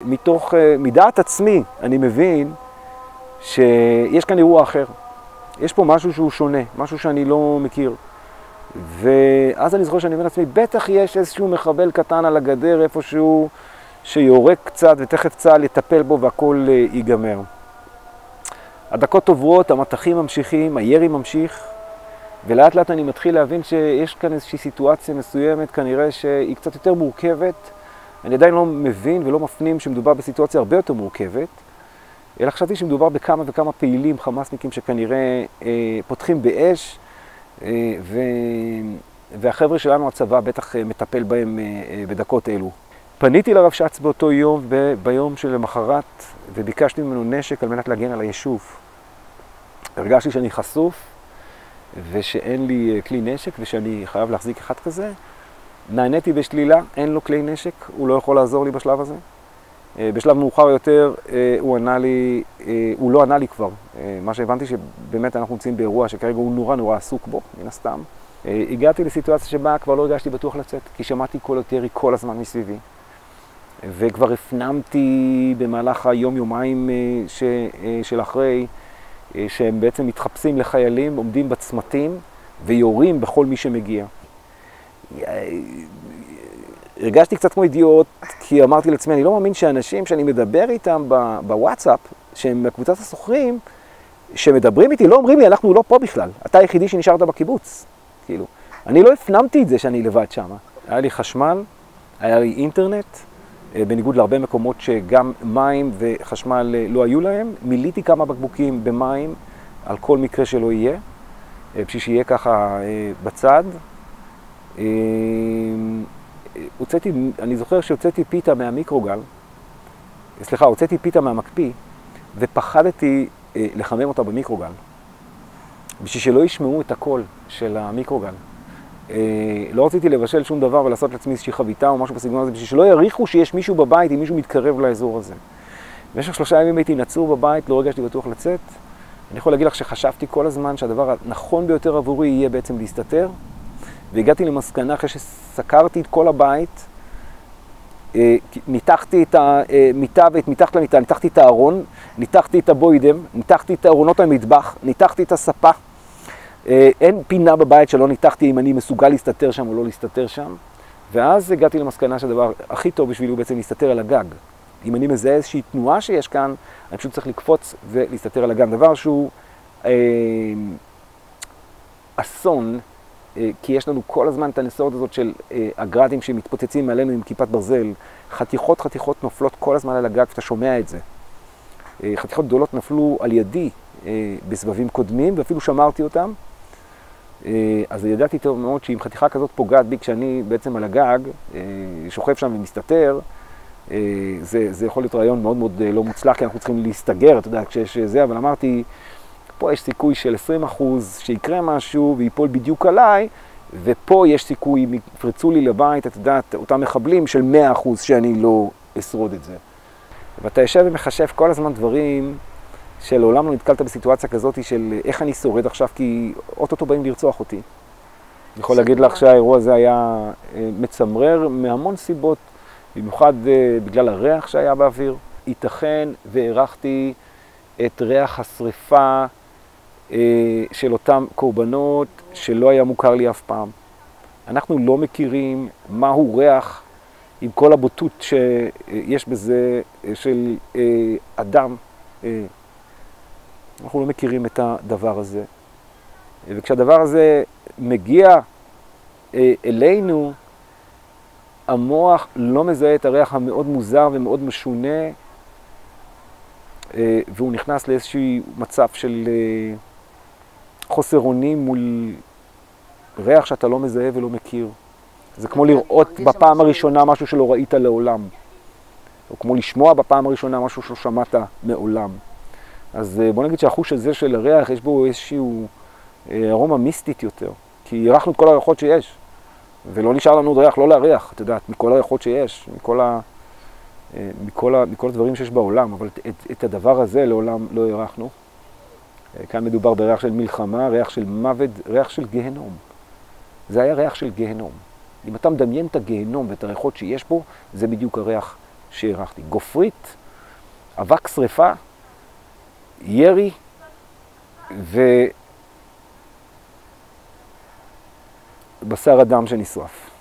מתוך מדעת עצמי, אני מבין שיש כאן אירוע אחר. יש פה משהו שהוא שונה, משהו שאני לא מכיר. ואז אני זוכר שאני אומר לעצמי, בטח יש איזשהו מחבל קטן על הגדר איפשהו שיורק קצת ותכף צה"ל יטפל בו והכל ייגמר. הדקות עוברות, המתחים ממשיכים, הירי ממשיך, ולאט לאט אני מתחיל להבין שיש כאן איזושהי סיטואציה מסוימת, כנראה שהיא קצת יותר מורכבת. אני עדיין לא מבין ולא מפנים שמדובר בסיטואציה הרבה יותר מורכבת, אלא חשבתי שמדובר בכמה וכמה פעילים חמאסניקים שכנראה פותחים באש, והחבר'ה שלנו, הצבא, בטח מטפל בהם בדקות אלו. פניתי לרב שץ באותו יום, ביום שלמחרת, וביקשתי ממנו נשק על מנת להגן על היישוב. הרגשתי שאני חשוף, ושאין לי כלי נשק, ושאני חייב להחזיק אחד כזה. נעניתי בשלילה, אין לו כלי נשק, הוא לא יכול לעזור לי בשלב הזה. בשלב מאוחר יותר הוא לא ענה לי כבר. מה שהבנתי שבאמת אנחנו נמצאים באירוע שכרגע הוא נורא עסוק בו, מן הסתם. הגעתי לסיטואציה שבה כבר לא הרגשתי בטוח לצאת, כי שמעתי קולות ירי כל הזמן מסביבי. וכבר הפנמתי במהלך היום-יומיים של אחרי, שהם בעצם מתחפשים לחיילים, עומדים בצמתים ויורים בכל מי שמגיע. הרגשתי קצת כמו אידיוט, כי אמרתי לעצמי, אני לא מאמין שאנשים שאני מדבר איתם בוואטסאפ, שהם מקבוצת הסוחרים, שמדברים איתי, לא אומרים לי, אנחנו לא פה בכלל. אתה היחידי שנשארת בקיבוץ. כאילו, אני לא הפנמתי את זה שאני לבד שם. היה לי חשמל, היה לי אינטרנט, בניגוד להרבה מקומות שגם מים וחשמל לא היו להם. מיליתי כמה בקבוקים במים על כל מקרה שלא יהיה, בשביל שיהיה ככה בצד. אני זוכר שהוצאתי פיתה מהמיקרוגל, הוצאתי פיתה מהמקפיא, ופחדתי לחמם אותה במיקרוגל, בשביל שלא ישמעו את הקול של המיקרוגל. לא רציתי לבשל שום דבר ולעשות לעצמי איזושהי חביתה או משהו בסגנון הזה, בשביל שלא יריחו שיש מישהו בבית, אם מישהו מתקרב לאזור הזה. במשך 3 ימים הייתי נצור בבית, לא הרגשתי בטוח לצאת. אני יכול להגיד לך שחשבתי כל הזמן שהדבר הנכון ביותר עבורי יהיה בעצם להסתתר, והגעתי למסקנה אחרי שסקרתי את כל הבית, ניתחתי את המיטה ואת מתחת למיטה, ניתחתי את הארון, ניתחתי את הבוידם, ניתחתי את ארונות המטבח, ניתחתי את הספה. אין פינה בבית שלא ניתחתי אם אני מסוגל להסתתר שם או לא להסתתר שם. ואז הגעתי למסקנה שהדבר הכי טוב בשבילי הוא בעצם להסתתר על הגג. אם אני מזהה איזושהי תנועה שיש כאן, אני פשוט צריך לקפוץ ולהסתתר על הגג. דבר שהוא אסון, כי יש לנו כל הזמן את הנסורת הזאת של הגרדים שמתפוצצים מעלינו עם כיפת ברזל. חתיכות נופלות כל הזמן על הגג, ואתה שומע את זה. חתיכות גדולות נפלו על ידי בסבבים קודמים, ואפילו שמרתי אותם. אז ידעתי טוב מאוד שאם חתיכה כזאת פוגעת בי כשאני בעצם על הגג, שוכב שם ומסתתר, זה יכול להיות רעיון מאוד מאוד לא מוצלח, כי אנחנו צריכים להסתגר, אתה יודע, כשיש זה, אבל אמרתי, פה יש סיכוי של 20% שיקרה משהו ויפול בדיוק עליי, ופה יש סיכוי, אם יפרצו לי לבית, אתה יודע, אותם מחבלים של 100% שאני לא אשרוד את זה. ואתה יושב ומחשב כל הזמן דברים שלעולם לא נתקלת בסיטואציה כזאת של איך אני שורד עכשיו, כי אוטוטו באים לרצוח אותי. אני יכול להגיד לך שהאירוע הזה היה מצמרר מהמון סיבות, במיוחד בגלל הריח שהיה באוויר. ייתכן והערכתי את ריח השריפה של אותם קורבנות שלא היה מוכר לי אף פעם. אנחנו לא מכירים מהו ריח עם כל הבוטות שיש בזה של אדם. אנחנו לא מכירים את הדבר הזה. וכשהדבר הזה מגיע אלינו, המוח לא מזהה את הריח המאוד מוזר ומאוד משונה, והוא נכנס לאיזשהו מצב של חוסר אונים מול ריח שאתה לא מזהה ולא מכיר. זה כמו לראות בפעם הראשונה משהו שלא ראית לעולם. או כמו לשמוע בפעם הראשונה משהו שלא שמעת מעולם. אז בוא נגיד שהחוש הזה של הריח, יש בו איזשהו ארומה מיסטית יותר. כי ערכנו את כל הריחות שיש. ולא נשאר לנו ריח לא להריח, אתה יודעת, מכל הריחות שיש, מכל הדברים שיש בעולם. אבל את הדבר הזה לעולם לא ערכנו. כאן מדובר בריח של מלחמה, ריח של מוות, ריח של גהנום. זה היה ריח של גהנום. אם אתה מדמיין את הגהנום ואת הריחות שיש בו, זה בדיוק הריח שהערכתי. גופרית, אבק שריפה, ירי ובשר אדם שנשרף.